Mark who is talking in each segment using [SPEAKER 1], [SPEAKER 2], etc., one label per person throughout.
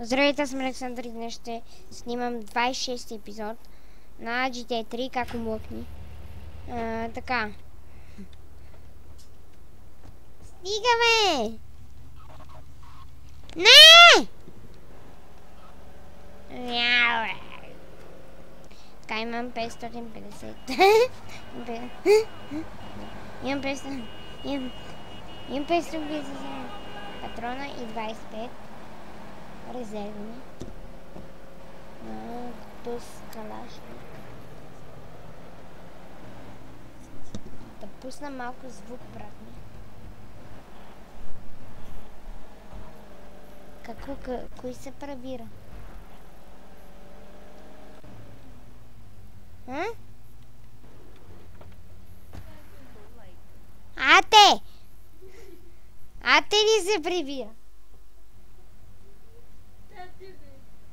[SPEAKER 1] Здравейте, аз съм Александър и днес ще снимам 26 епизод на GTA 3, как умлъкни. Така. Стигаме! Не! Така, имам 550. Имам 550 патрона и 25 резервни. Туз калашник. Да пусна малко звук, брат ми. Кой се правира? Ате! Ате ли се прибира?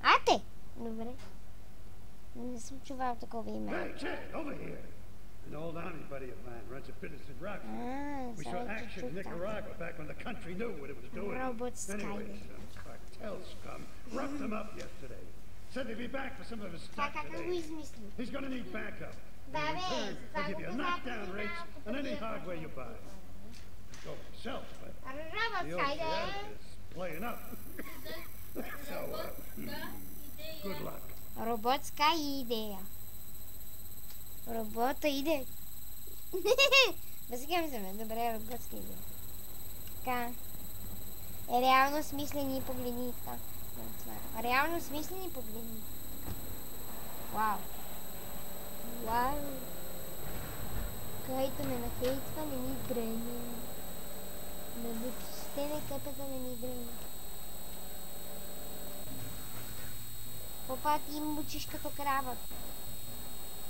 [SPEAKER 1] Ате! Добре. Не съм чувал такова име.
[SPEAKER 2] An old army buddy of mine runs a business in Rockford. We saw action in Nicaragua back when the country knew what it was doing. Anyway, some cartel scum roughed them up yesterday. Said they'd be back for some of his stuff today. He's going to need backup. In return, I'll give you knockdown rates on any hardware you buy. Go himself, but the old sheriff is playing up. So, good luck.
[SPEAKER 1] Роботска идея. Робота иде. Възикам се ме. Добре, роботска идея. Така. Реално смислени погледни. Реално смислени погледни. Вау. Вау. Който ме нахейтва, не ми гръни. Да въобще не къпата, не ми гръни. Попа, ти мучиш като крава.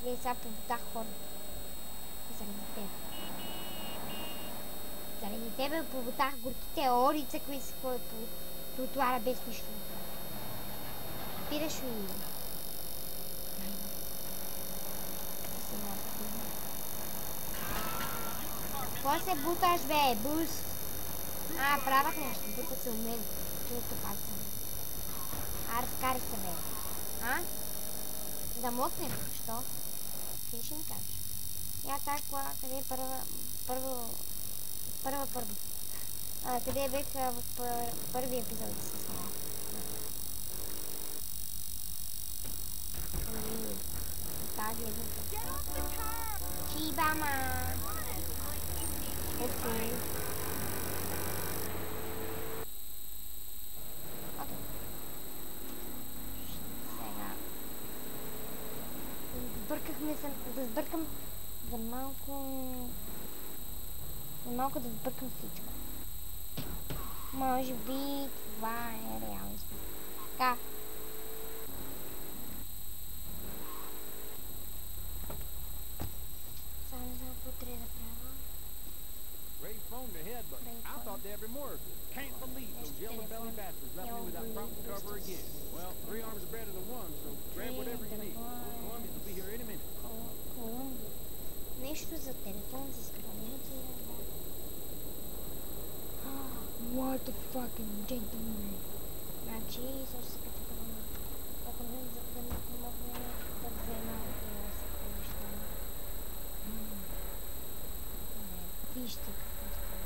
[SPEAKER 1] Вие сега побутах хората. Заради тебе. Заради тебе побутах горките орица, които се ходят по тротуара без нищо. Пираш ли? Какво се буташ, бе? Бус! Правят нещо. Бутат се от мен. Чуто пасвам. Разкари се, бе. Да мокнем. Що? Ти ще ми кажеш. Я такова, къде е първо. Къде бех в първи епизод с нея. Тази е Чибама! Окей. Да сбъркам за малко да сбъркам всичко. Може би това е реално. Така. Само не знам какво трябва да правя.
[SPEAKER 3] Great phone to head, but I thought there'd be more of it. Can't believe those yellow belly bastards left me without proper cover again. Well, 3 arms are better than 1, so grab whatever you need. Columbia will be here any minute.
[SPEAKER 1] Нещо за телефон, за скъпането. What the fucking gentleman. Значи, също се като това. Ако не да ми помогне да взема от неща. Вижте какво става.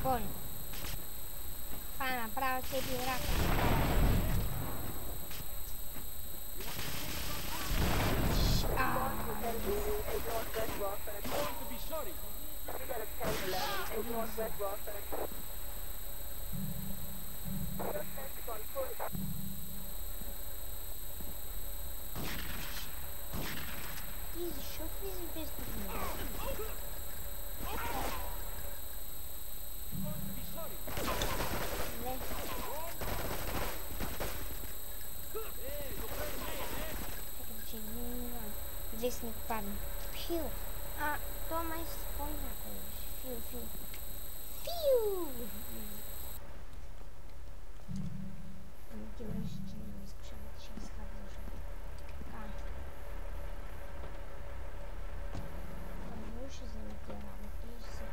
[SPEAKER 1] Болно. Това направо цепи рака. Ти защо влизаш без това? Вестник падна. Фил. То май спомня кой. Фил. Ти върши, че не ме искаш, ще изхвърля. Така. Ще взема тия работи и ще се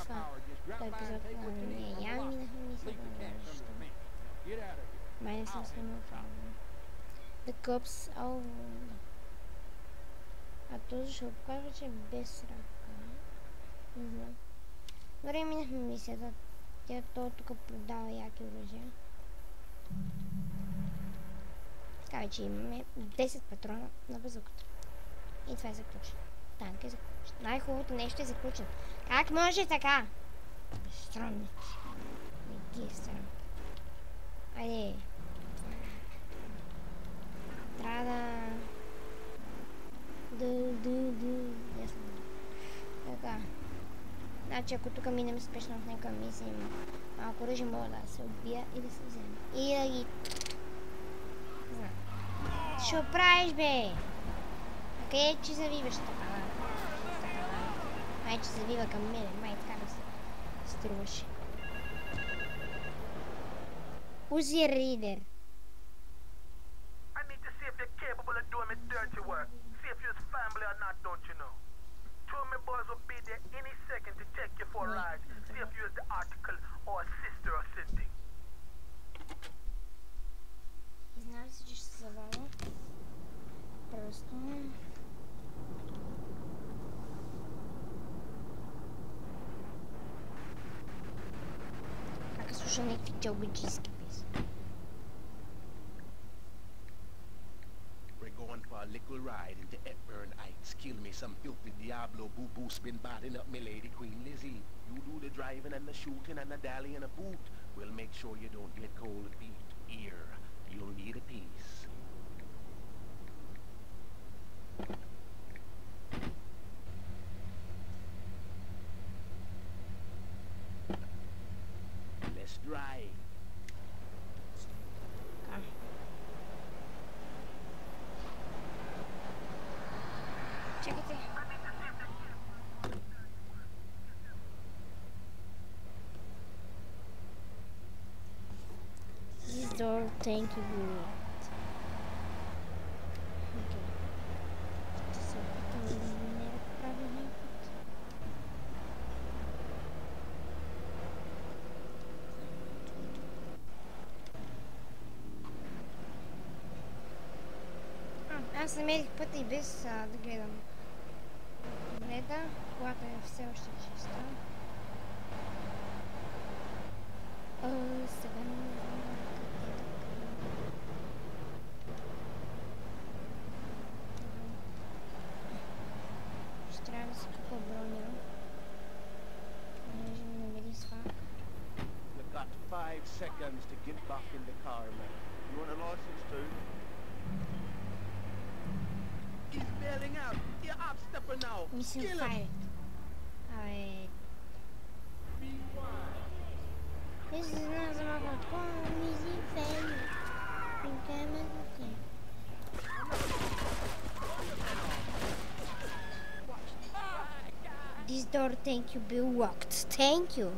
[SPEAKER 1] това епизод на нея. Я минахме мисля да нещо. Май не съм снимал това. The Cops, а този ще покажа, че е без ръка. Не знам. Добре, минахме мисията. Той тук продава яки оръжия. Така вече имаме 10 патрона на базуката. И това е заключено. Танк е заключен. Най-хубавото нещо е заключен. Как може така? Странници. Не ги е срам. Айде. Трябва да... Така. Значи ако тук минем спешно в някаква мисия, има малко оръжие, мога да се отбия и да се вземе. И да ги... Знам. Що правиш, бе? Къде че завиваш така? Май, че завива към мене. Май, така да се струваше. Узи Ридер.
[SPEAKER 4] Capable of doing me dirty work. See if you're family or not, don't you know? Two of my boys will be there any second to take you for a ride. See if you're the article or a sister or something.
[SPEAKER 1] Знам си, че ще се заваля. Просто... Как слушам някакви тълбиджийски песни.
[SPEAKER 5] A little ride into Hepburn Heights. Kill me some filthy Diablo boo-boo spin batting up me lady Queen Lizzie. You do the driving and the shooting and the dally and a boot. We'll make sure you don't get cold feet. Here, you'll need a piece. Let's drive.
[SPEAKER 1] Чакайте. This door, thank you very much. Okay. Ще се опитам да не правя някакъв. Аз намерих пътя и без да гледам. Гледа, колата е все още чиста. Сега не знам къде да ще трябва да се купа броня. Понеже не намери свак.
[SPEAKER 5] You've got 5 seconds to get back in the car, man. You want a license too? He's bailing out. You're up stepper now.
[SPEAKER 1] Mission
[SPEAKER 5] Kill him.
[SPEAKER 1] 5. Абе... This is not за малко от по-мизи фейли. Примкаме за те. This door, thank you, be locked. Thank you.